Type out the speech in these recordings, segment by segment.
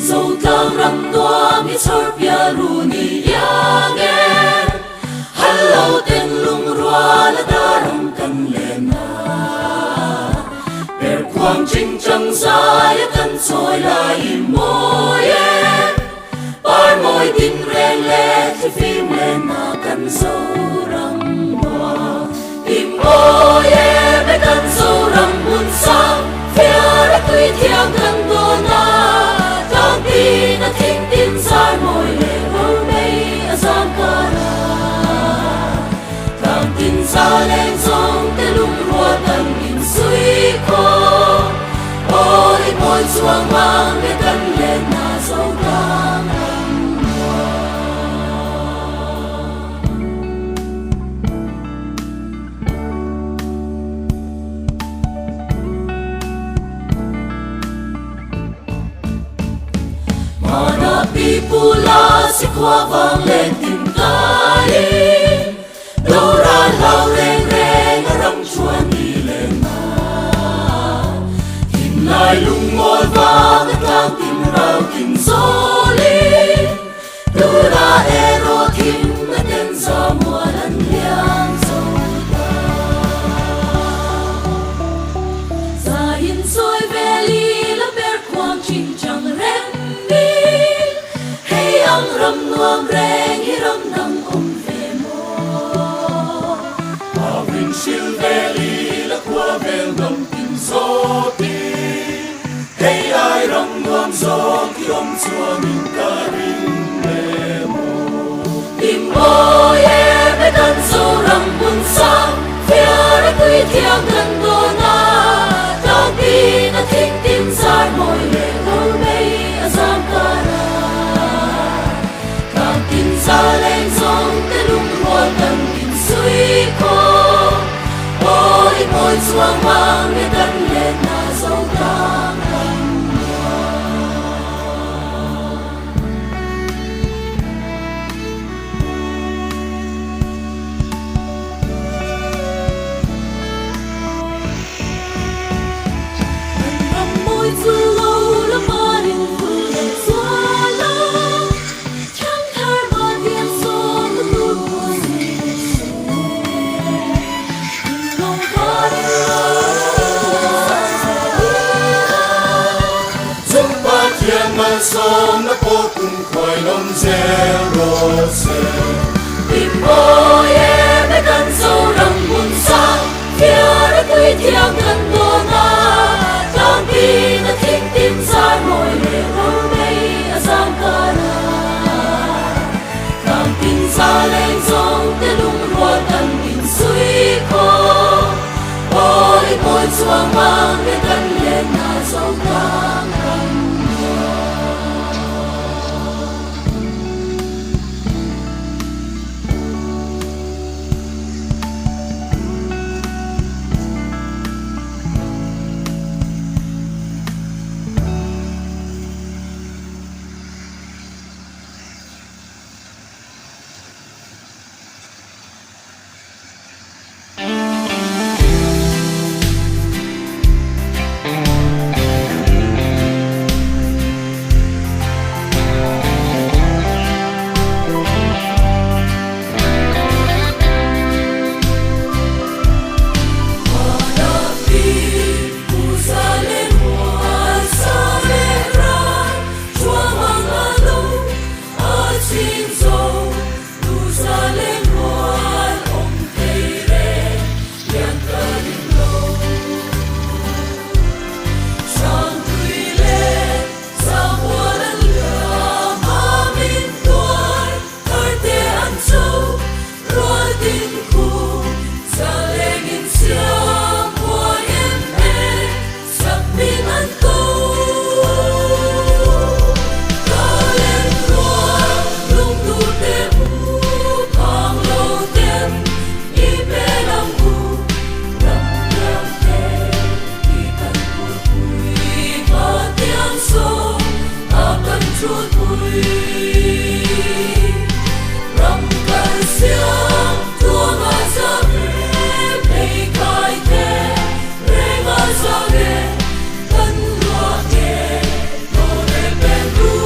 dầu tlang ram tua mi chor pia ru ni yange hello ten lung rua la daram kan lena per quang ching chang sai kan soi lai moye par moi tin reng le thi phim lena kan dầu ram hoa im moye be kan dầu ram mun sa phía đã tuy thiang kan do na tang tin na thing tin sai moi le hol mei azam kana tang tin sa leng song te lung rua tan in sui ko oi moi chuang mang le kan le na zo tang pula si qua vang lên tim tai đâu ra lao reng reng rong chuan đi lên na tim lại lung ngồi vang tang tim rau tim gió li đâu ra ero tim na ten za mua lan liang sâu ta za in soi ve li la ber quang ching chang rem ang ram nuam reng hi ram nang ve mo avin sil veli la kwa vel nam tin zo ti hey ai ram nuam zo ki chuan in ka ring me mo tim mo ye be kan zo ram bun sa fia ra tui thiang kan do na tang pi na thing tin zar moi le hol mei azam kana sa leng song te lung rua tan in sui ko oi moi chuang mang le kan le na zo tang ram moi chu lo la ma in fu le xua lo song na po kung khoai nom zero se tim moye be kan zo ram mun sa phía đã tui thiang kan do na tang pi na thing tin sai moi le hol mei azam kana tang tin sa leng song te lung rua tan in sui ko oi moi chuang mang le kan le na zo tang Hãy subscribe cho kênh Ghiền Mì Gõ để không bỏ lỡ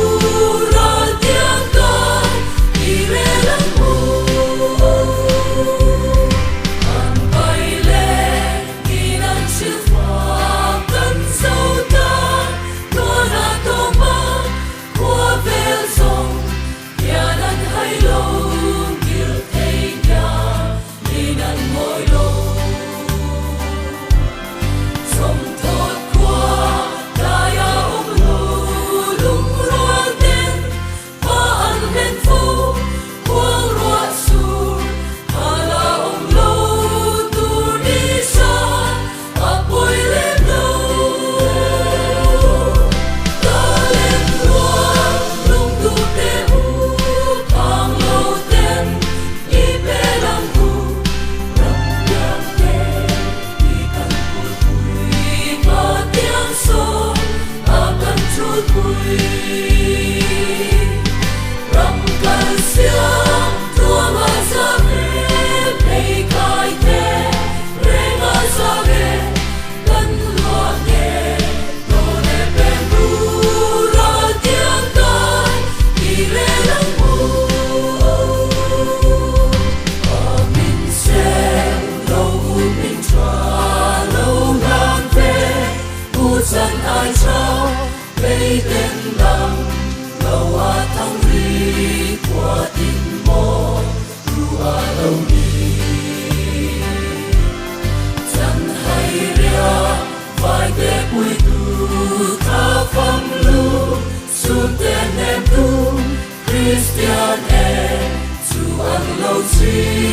tên lòng lâu à thong ri của tình mô ru à lâu đi chẳng hay ria phải để bụi tu tha phong lu xuống tên em tu Christian em chu ăn lâu chi